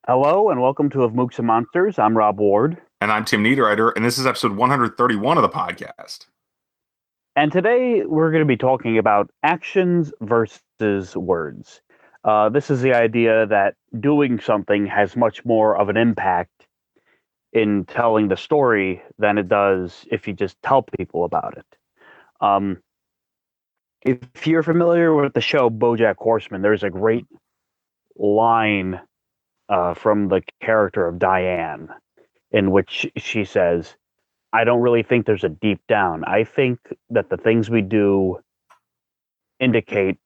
Hello and welcome to Of Mooks and Monsters. I'm Rob Ward. And I'm Tim Niederreiter, and this is episode 131 of the podcast. And today we're going to be talking about actions versus words. This is the idea that doing something has much more of an impact in telling the story than it does if you just tell people about it. Um, if you're familiar with the show BoJack Horseman, there's a great line from the character of Diane in which she says, I don't really think there's a deep down. I think that the things we do indicate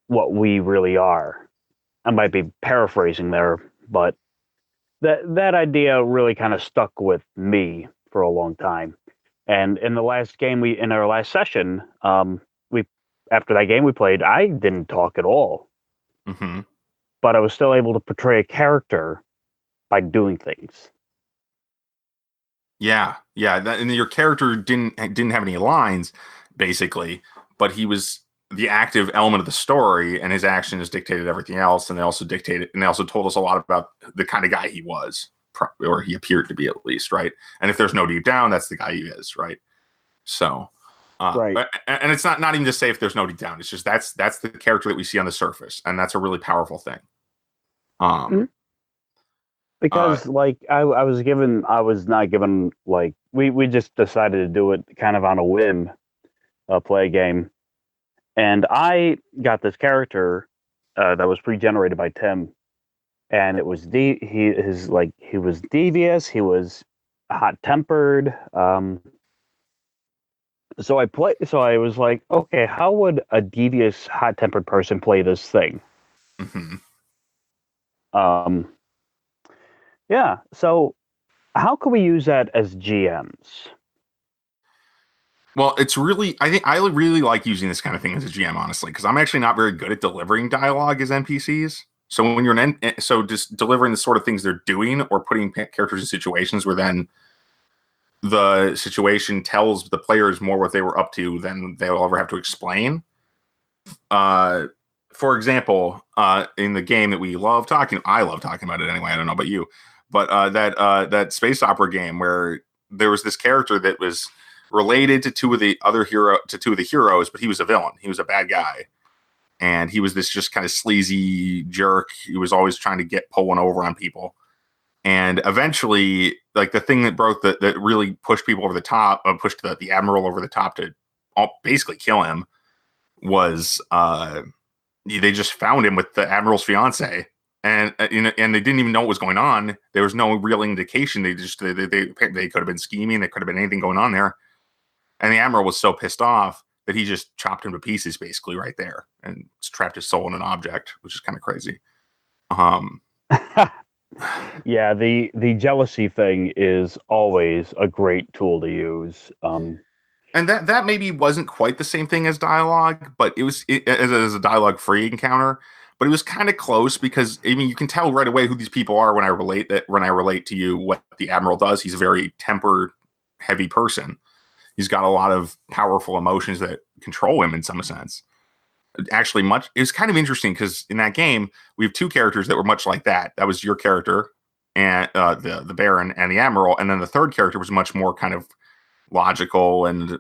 what we really are. I might be paraphrasing there, but that idea really kind of stuck with me for a long time. And in the last game in our last session, we after that game we played, I didn't talk at all, Mm-hmm. but I was still able to portray a character by doing things. Yeah. And your character didn't have any lines, basically, but he was the active element of the story, and his actions dictated everything else. And they also told us a lot about the kind of guy he was, or he appeared to be at least, right? And if there's no deep down, that's the guy he is, right? So, Right. and it's not even to say if there's no deep down. It's just that's the character that we see on the surface, and that's a really powerful thing. Mhm. Because like I was not given like we just decided to do it kind of on a whim, play a game, and I got this character that was pre-generated by Tim, and it was he was devious, he was hot tempered. So I was like, okay, how would a devious, hot tempered person play this thing? mm-hmm. Um, yeah. So how can we use that as GMs? Well, I think I really like using this kind of thing as a GM, honestly, because I'm actually not very good at delivering dialogue as NPCs. So when so just delivering the sort of things they're doing or putting characters in situations where then the situation tells the players more what they were up to than they'll ever have to explain. Uh, for example, in the game that I love talking about it anyway. I don't know about you, but that space opera game where there was this character that was related to two of the heroes, but he was a villain. He was a bad guy, and he was this just kind of sleazy jerk. He was always trying to pull one over on people, and eventually, like the thing that really pushed people over the top, pushed the admiral over the top to basically kill him was they just found him with the admiral's fiance, and and they didn't even know what was going on. There was no real indication. They could have been scheming. There could have been anything going on there. And the admiral was so pissed off that he just chopped him to pieces, basically right there, and trapped his soul in an object, which is kind of crazy. Um, Yeah, the jealousy thing is always a great tool to use. and that maybe wasn't quite the same thing as dialogue, but as a dialogue free encounter. But it was kind of close because I mean you can tell right away who these people are when I relate to you what the admiral does. He's a very temper heavy person. He's got a lot of powerful emotions that control him in some sense. Actually, it was kind of interesting because in that game we have two characters that were much like that. That was your character and the Baron and the Admiral, and then the third character was much more kind of logical and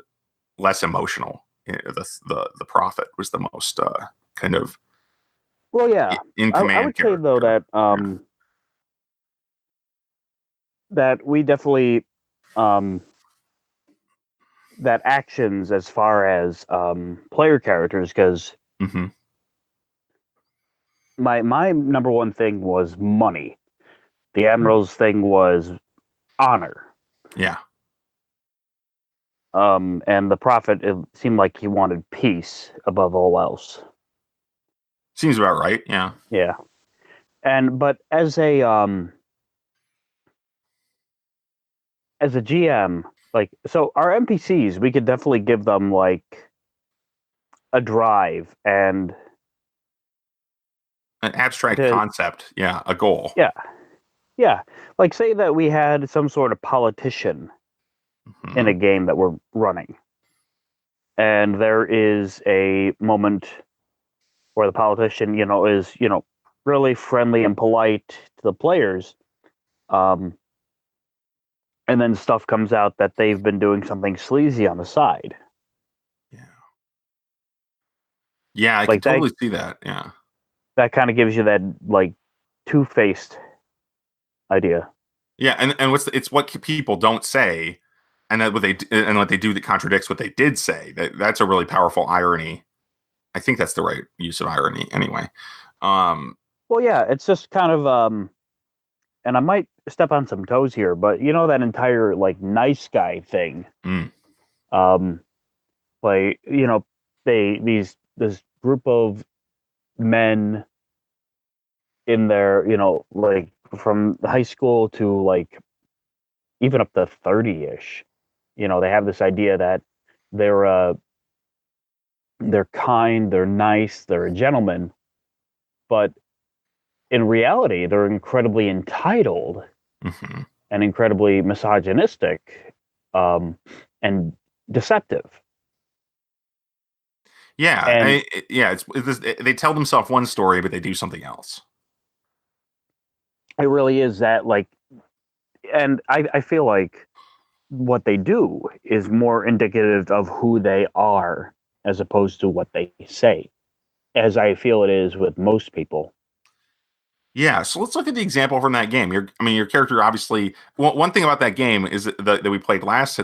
less emotional. The Prophet was the most kind of well, yeah, in I command would say though character. that we definitely um, that actions as far as player characters because Mm-hmm. my number one thing was money. The admiral's thing was honor. Yeah, And the prophet, it seemed like he wanted peace above all else. seems about right. Yeah. Yeah. But as a GM, like so our NPCs, we could definitely give them like a drive and An abstract to concept. Yeah, a goal. yeah, yeah. Like say that we had some sort of politician in Mm-hmm. a game that we're running. And there is a moment where the politician, is, really friendly and polite to the players. Um, and then stuff comes out that they've been doing something sleazy on the side. Yeah. Yeah, I can Like totally see that. Yeah. that kind of gives you that like two-faced idea. Yeah, and it's what people don't say, and that what they do that contradicts what they did say. That's a really powerful irony. I think that's the right use of irony, anyway. Um, Well, yeah, it's just kind of and I might step on some toes here, but you know that entire like nice guy thing. mm, Um, like this group of men in their like from high school to like even up to 30ish. They have this idea that they're uh they're kind, they're nice, they're a gentleman, but in reality, they're incredibly entitled mhm. and incredibly misogynistic, um, and deceptive. Yeah, And yeah. They tell themselves one story, but they do something else. it really is that like, and I feel like what they do is more indicative of who they are as opposed to what they say, as I feel it is with most people. Yeah, so let's look at the example from that game. Your character obviously. One thing about that game is that we played last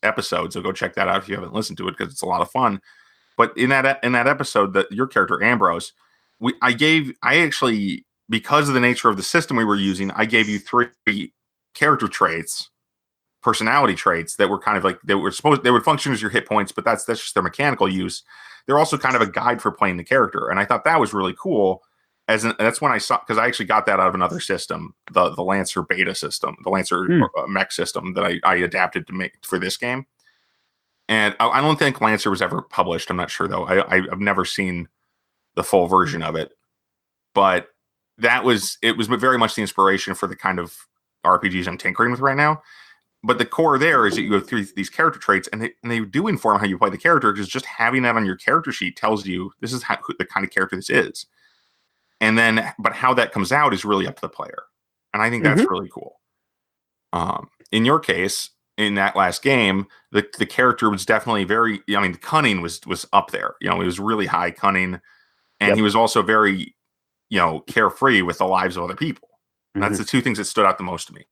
episode. So go check that out if you haven't listened to it because it's a lot of fun. But in that episode, that your character Ambrose, I actually, because of the nature of the system we were using, I gave you three character traits, personality traits that were kind of like they would function as your hit points, but that's just their mechanical use. They're also kind of a guide for playing the character, and I thought that was really cool. That's when I saw, because I actually got that out of another system, the Lancer beta system, the Lancer Hmm. mech system that I adapted to make for this game. And I don't think Lancer was ever published. I'm not sure though. I've never seen the full version of it, but it was very much the inspiration for the kind of RPGs I'm tinkering with right now. But the core there is that you go through these character traits, and they do inform how you play the character, because just having that on your character sheet tells you this is the kind of character this is. And then, but how that comes out is really up to the player, and I think that's Hmm. really cool. In your case, in that last game, the character was definitely very. I mean, the cunning was up there. It was really high cunning, and he Yep. was also very carefree with the lives of other people. And that's Hmm. the two things that stood out the most to me.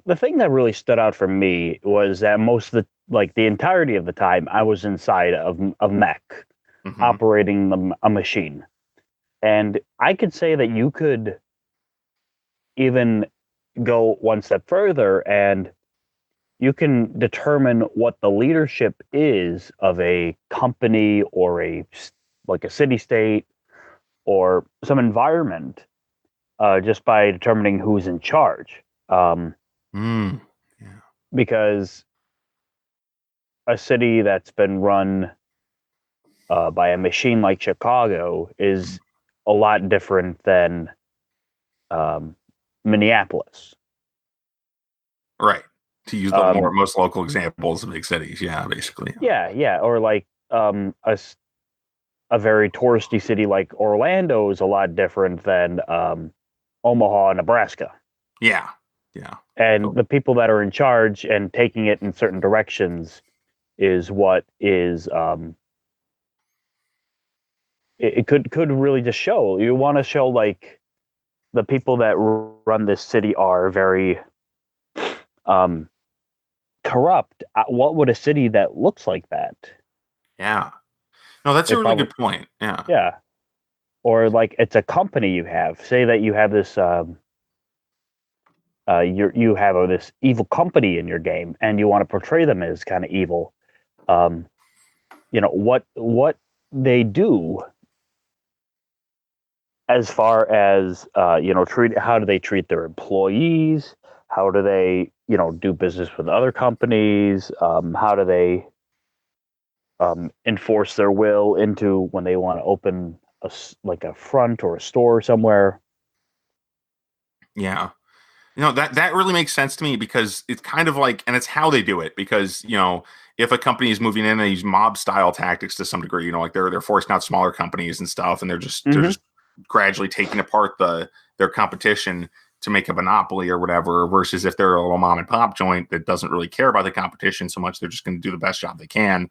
The thing that really stood out for me was that most of the entirety of the time I was inside of a mech Hmm. operating a machine. And I could say that you could even go one step further and you can determine what the leadership is of a company or like a city state or some environment, just by determining who's in charge. Mm. Yeah. Because a city that's been run by a machine like Chicago is a lot different than um, Minneapolis. Right. To use the Um, most local examples of big cities. Yeah, basically. yeah, yeah, or like a very touristy city like Orlando is a lot different than Omaha, Nebraska. Yeah. Yeah. And So, the people that are in charge and taking it in certain directions is what is it could really just show. You want to show like the people that run this city are very um, corrupt. What would a city that looks like that? yeah. No, that's a It really probably, good point. Yeah. yeah. Or like it's a company you have. Say that you have this you have this evil company in your game, and you want to portray them as kind of evil. Um, what they do as far as treat how do they treat their employees? How do they do business with other companies? How do they enforce their will into when they want to open like a front or a store somewhere? Yeah. That really makes sense to me, because it's kind of like, and it's how they do it, because if a company is moving in, they use mob style tactics to some degree. Like they're forcing out smaller companies and stuff, and they're Hmm. just gradually taking apart their competition to make a monopoly or whatever, versus if they're a little mom and pop joint that doesn't really care about the competition so much, they're just going to do the best job they can.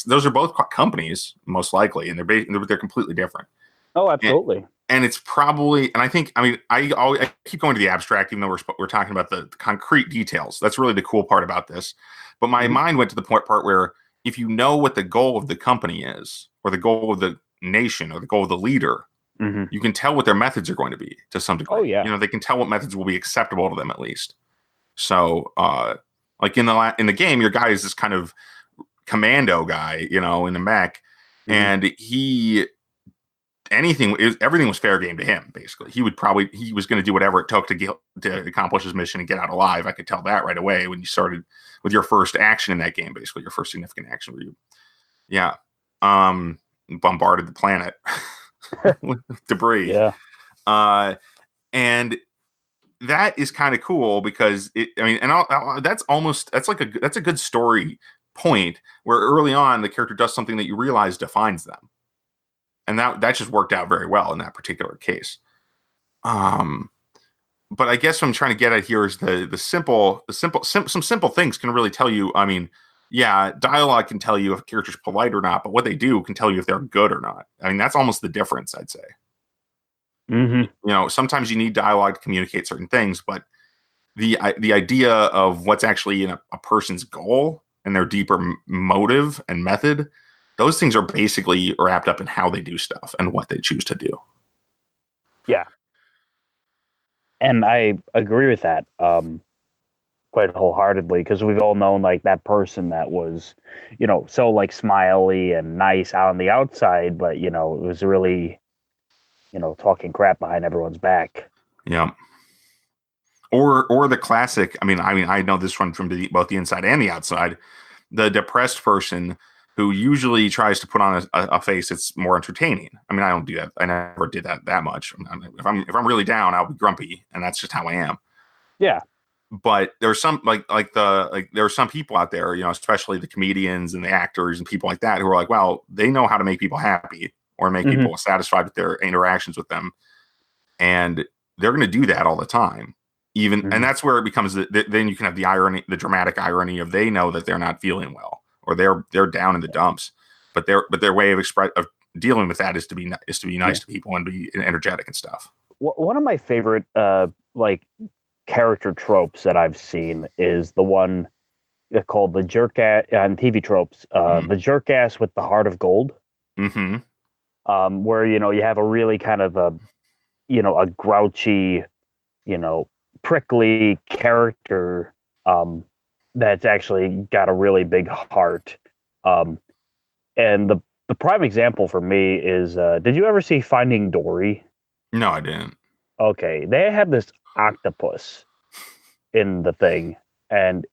Those are both companies most likely, and they're completely different. Oh, absolutely. And it's probably, and I think, I mean, I keep going to the abstract, even though we're talking about the concrete details. That's really the cool part about this. But my mind went to the part where if you know what the goal of the company is, or the goal of the nation, or the goal of the leader, you can tell what their methods are going to be to some degree. Oh, yeah. You know, they can tell what methods will be acceptable to them at least. So, like in the game, your guy is this kind of commando guy, you know, in the mech, and everything was fair game to him. Basically, he was going to do whatever it took to accomplish his mission and get out alive. I could tell that right away when you started with your first action in that game. Basically, your first significant action where you, bombarded the planet with debris. Yeah. And that is kind of cool because that's a good story point where early on the character does something that you realize defines them, and that just worked out very well in that particular case. But I guess what I'm trying to get at here is some simple things can really tell you. I mean, yeah, dialogue can tell you if a character's polite or not, but what they do can tell you if they're good or not. I mean, that's almost the difference, I'd say. You know, sometimes you need dialogue to communicate certain things, but the idea of what's actually in a person's goal and their deeper motive and method, those things are basically wrapped up in how they do stuff and what they choose to do. Yeah. And I agree with that quite wholeheartedly, because we've all known like that person that was, you know, so like smiley and nice on the outside, but, you know, it was really, you know, talking crap behind everyone's back. Yeah. Or the classic, I mean, I know this one from both the inside and the outside, the depressed person who usually tries to put on a face that's more entertaining. I mean, I don't do that. I never did that much. If I'm really down, I'll be grumpy, and that's just how I am. Yeah. But there's some there are some people out there, you know, especially the comedians and the actors and people like that who are like, well, they know how to make people happy or make people satisfied with their interactions with them, and they're going to do that all the time. And that's where it becomes then you can have the irony, the dramatic irony of they know that they're not feeling well or they're down in the dumps, but their way of dealing with that is to be nice to people and be energetic and stuff. One of my favorite like character tropes that I've seen is the one called the jerk ass on TV tropes, the jerk ass with the heart of gold. Where, you know, you have a really kind of a grouchy, you know, prickly character that's actually got a really big heart. And the prime example for me is, did you ever see Finding Dory? No, I didn't. Okay, they have this octopus in the thing, and,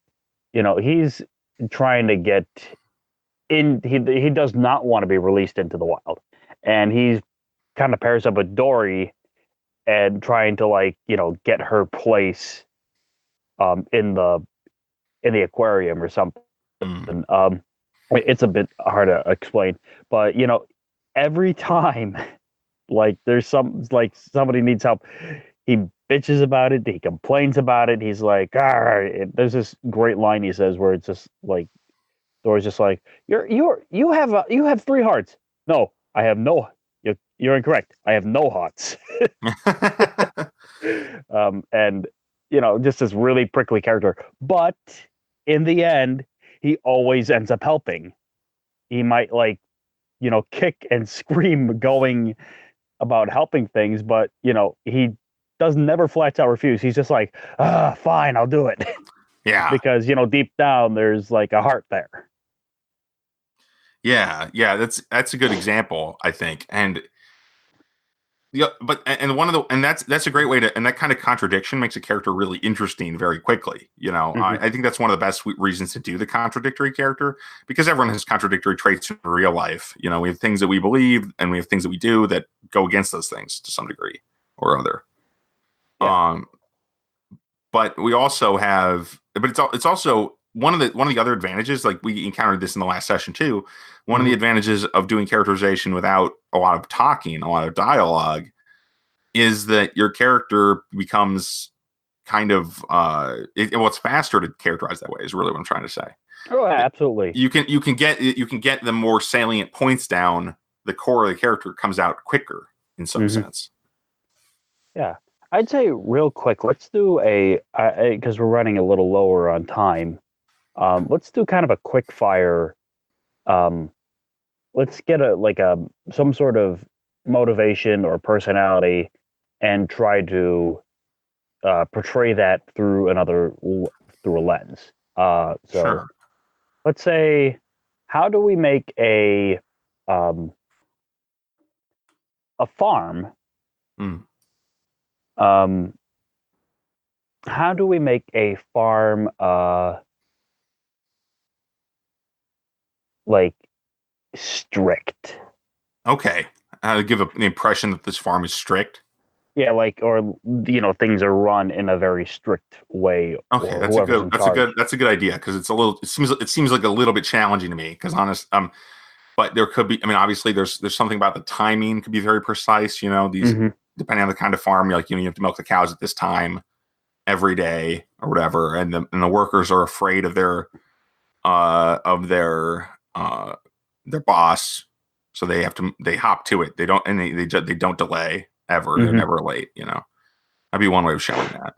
you know, he's trying to get in. He does not want to be released into the wild, and he's kind of pairs up with Dory and trying to, like, you know, get her place in the aquarium or something. It's a bit hard to explain, but, you know, every time like there's somebody needs help, he bitches about it, he complains about it, he's like, all right. There's this great line he says where it's just like, Dory's just like, you have 3 hearts. No, I have no. You're incorrect. I have no hearts. And, you know, just this really prickly character. But in the end, he always ends up helping. He might, like, you know, kick and scream going about helping things, but, you know, he never flats out refuse. He's just like, fine, I'll do it. Yeah. Because, you know, deep down there's like a heart there. Yeah, that's a good example, I think. And that's a great way to, and that kind of contradiction makes a character really interesting very quickly. You know, I think that's one of the best reasons to do the contradictory character, because everyone has contradictory traits in real life. You know, we have things that we believe and we have things that we do that go against those things to some degree or other. Yeah. But we also have, but it's also one of the other advantages, like we encountered this in the last session too. One of the advantages of doing characterization without a lot of talking, a lot of dialogue, is that your character becomes kind of well, it's faster to characterize that way. Is really what I'm trying to say. Oh, absolutely. You can get the more salient points down. The core of the character comes out quicker in some Hmm. sense. Yeah. I'd say real quick, let's do because we're running a little lower on time. Let's do kind of a quick fire. Um, let's get some sort of motivation or personality and try to portray that through a lens. So Sure. let's say, how do we make um, a farm? Mm. Um, how do we make a farm like strict? Okay. Give the impression that this farm is strict. Yeah, or things are run in a very strict way, Okay, or whoever's in charge. that's a good idea because it seems like a little bit challenging to me because but there could be, I mean, obviously there's something about the timing could be very precise, these Hmm. depending on the kind of farm, like, you have to milk the cows at this time every day or whatever, and the workers are afraid of their boss, so they hop to it. They don't and they don't delay ever. They're Hmm. never late. That'd be one way of showing that.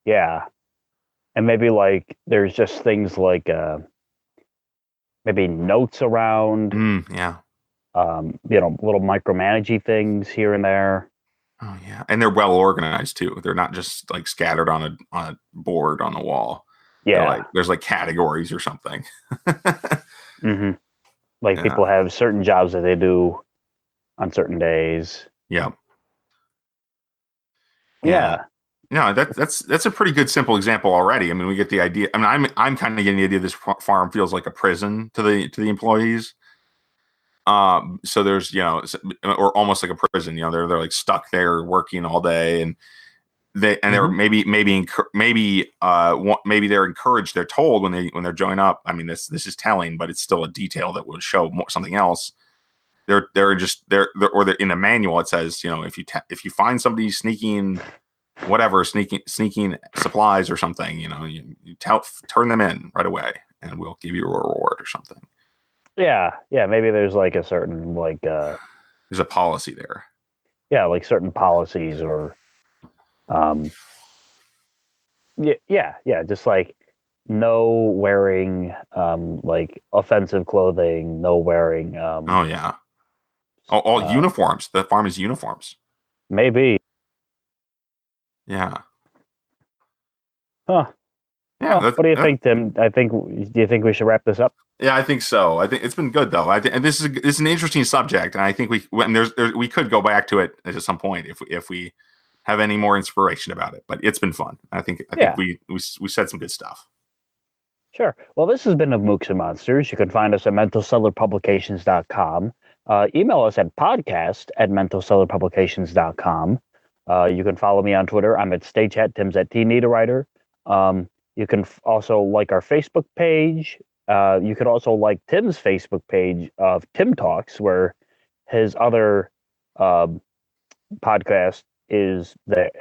Yeah, and maybe there's just things like maybe notes around, Yeah. little micromanagey things here and there. Oh yeah, and they're well organized too. They're not just like scattered on a board on the wall. They're like Yeah. there's like categories or something. Hmm. Like Yeah, people have certain jobs that they do on certain days. yeah, yeah. Yeah. No, that's a pretty good simple example already. I mean, we get the idea. I mean, I'm kind of getting the idea this farm feels like a prison to the employees. So there's or almost like a prison. They're like stuck there working all day, and they're Hmm. maybe they're encouraged. They're told when they're join up. I mean, this is telling, but it's still a detail that would show something else. They're in the manual. It says, if you find somebody sneaking supplies or something, you turn them in right away, and we'll give you a reward or something. Yeah. Yeah. Maybe there's like a certain There's a policy there. yeah, like certain policies or um yeah, yeah, just like no wearing like offensive clothing, no wearing Oh yeah. All uh uniforms. The farm is uniforms. maybe. Yeah. Huh. Yeah. Well, what do you think, Tim? Do you think we should wrap this up? Yeah, I think so. I think it's been good though. And this is an interesting subject, and I think we could go back to it at some point if we have any more inspiration about it. But it's been fun. I think Yeah, we said some good stuff. sure. Well, this has been the Mooks and Monsters. You can find us at mentalcellarpublications.com. Email us at podcast@mentalcellarpublications.com. You can follow me on Twitter. I'm at StayChat. Tim's at TNeedleWriter. You can also like our Facebook page. You could also like Tim's Facebook page of Tim Talks, where his other um, podcast is that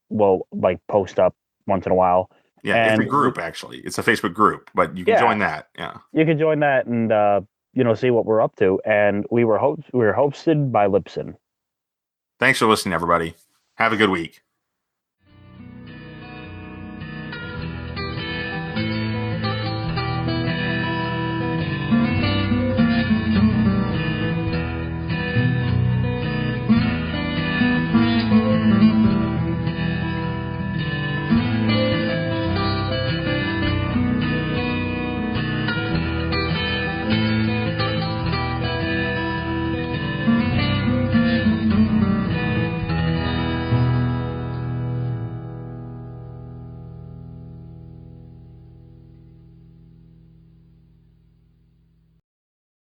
will like post up once in a while. Yeah, it's a And group actually. It's a Facebook group, but you can yeah, join that. Yeah. you can join that and see what we're up to. And we were hosted by Lipson. Thanks for listening, everybody. Have a good week.